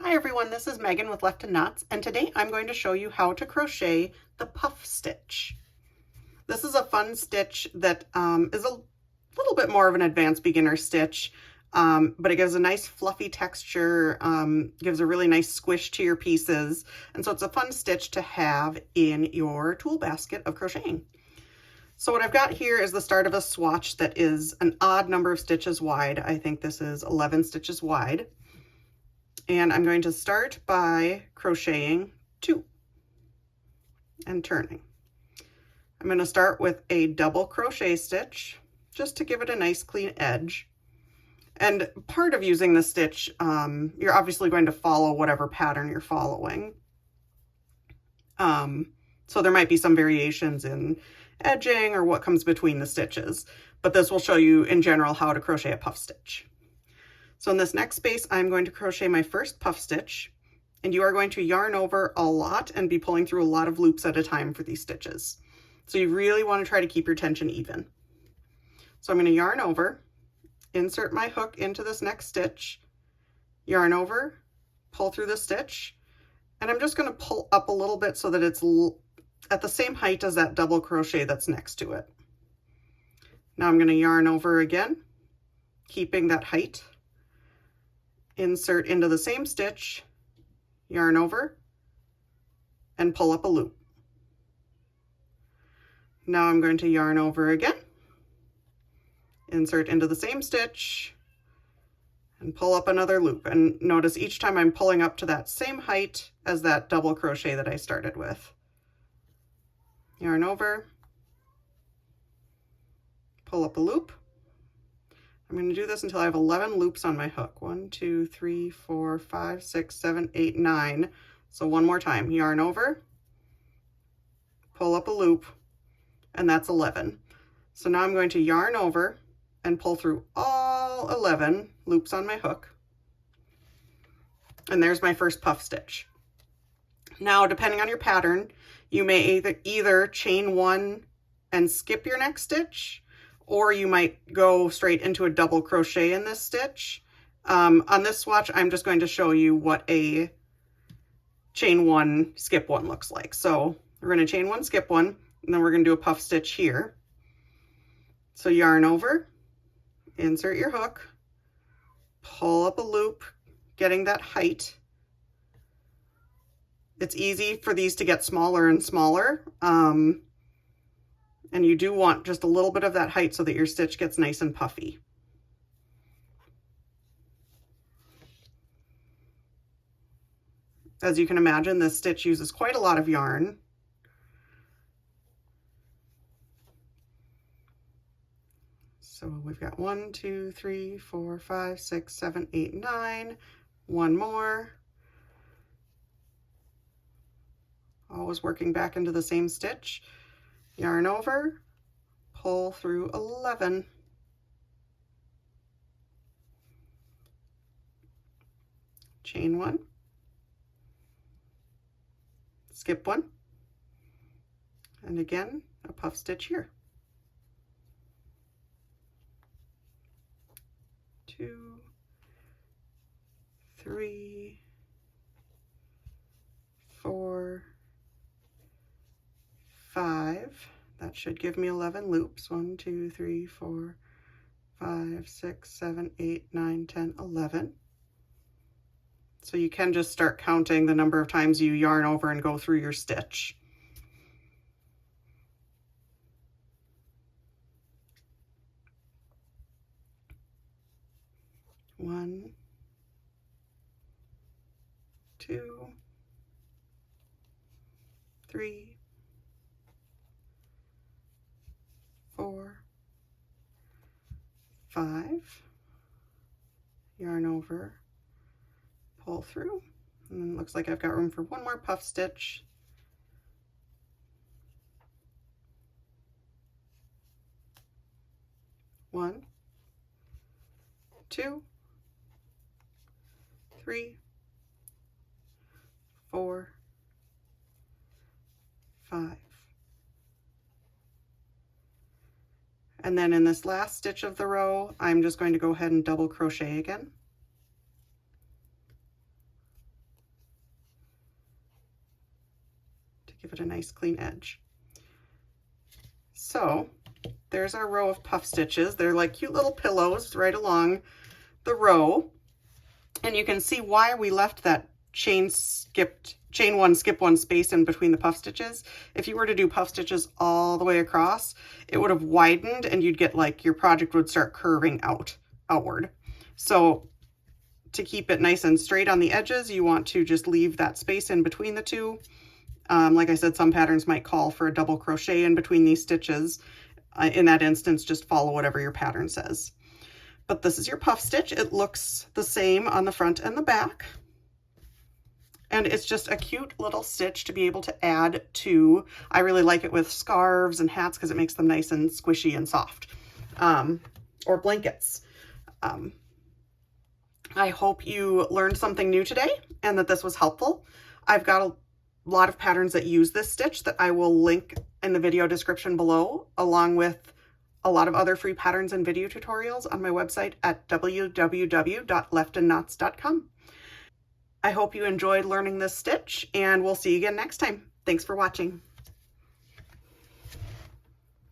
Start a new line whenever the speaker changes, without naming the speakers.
Hi everyone, this is Megan with Left to Knots, and today I'm going to show you how to crochet the puff stitch. This is a fun stitch that is a little bit more of an advanced beginner stitch, but it gives a nice fluffy texture, gives a really nice squish to your pieces, and so it's a fun stitch to have in your tool basket of crocheting. So what I've got here is the start of a swatch that is an odd number of stitches wide. I think this is 11 stitches wide. And I'm going to start by crocheting 2 and turning. I'm going to start with a double crochet stitch just to give it a nice clean edge. And part of using the stitch, you're obviously going to follow whatever pattern you're following. So there might be some variations in edging or what comes between the stitches, but this will show you in general how to crochet a puff stitch. So in this next space, I'm going to crochet my first puff stitch, and you are going to yarn over a lot and be pulling through a lot of loops at a time for these stitches. So you really want to try to keep your tension even. So I'm going to yarn over, insert my hook into this next stitch, yarn over, pull through the stitch, and I'm just going to pull up a little bit so that it's at the same height as that double crochet that's next to it. Now I'm going to yarn over again, keeping that height. Insert into the same stitch, yarn over, and pull up a loop. Now I'm going to yarn over again, insert into the same stitch, and pull up another loop. And notice each time I'm pulling up to that same height as that double crochet that I started with. Yarn over, pull up a loop. I'm going to do this until I have 11 loops on my hook. 1, 2, 3, 4, 5, 6, 7, 8, 9. So one more time, yarn over, pull up a loop, and that's 11. So now I'm going to yarn over and pull through all 11 loops on my hook. And there's my first puff stitch. Now, depending on your pattern, you may either chain 1 and skip your next stitch, or you might go straight into a double crochet in this stitch. On this swatch, I'm just going to show you what a chain 1, skip 1 looks like. So we're going to chain 1, skip 1, and then we're going to do a puff stitch here. So yarn over, insert your hook, pull up a loop, getting that height. It's easy for these to get smaller and smaller. And you do want just a little bit of that height so that your stitch gets nice and puffy. As you can imagine, this stitch uses quite a lot of yarn. So we've got 1, 2, 3, 4, 5, 6, 7, 8, 9. One more. Always working back into the same stitch. Yarn over, pull through 11. Chain 1, skip 1, and again, a puff stitch here. 2, 3, 4, 5. That should give me 11 loops. 1, 2, 3, 4, 5, 6, 7, 8, 9, 10, 11. So you can just start counting the number of times you yarn over and go through your stitch. One, 2, 3, 4, 5, yarn over, pull through, and it looks like I've got room for one more puff stitch. One, 2, 3, 4, 5. And then in this last stitch of the row, I'm just going to go ahead and double crochet again. give it a nice clean edge. So there's our row of puff stitches. They're like cute little pillows right along the row. And you can see why we left that chain one, skip one space in between the puff stitches. If you were to do puff stitches all the way across, it would have widened and you'd get like your project would start curving outward. So to keep it nice and straight on the edges, you want to just leave that space in between the two. Like I said, some patterns might call for a double crochet in between these stitches. In that instance, just follow whatever your pattern says. But this is your puff stitch. It looks the same on the front and the back. And it's just a cute little stitch to be able to add to. I really like it with scarves and hats because it makes them nice and squishy and soft. Or blankets. I hope you learned something new today and that this was helpful. I've got a lot of patterns that use this stitch that I will link in the video description below, along with a lot of other free patterns and video tutorials on my website at www.leftandknots.com. I hope you enjoyed learning this stitch, and we'll see you again next time. Thanks for watching.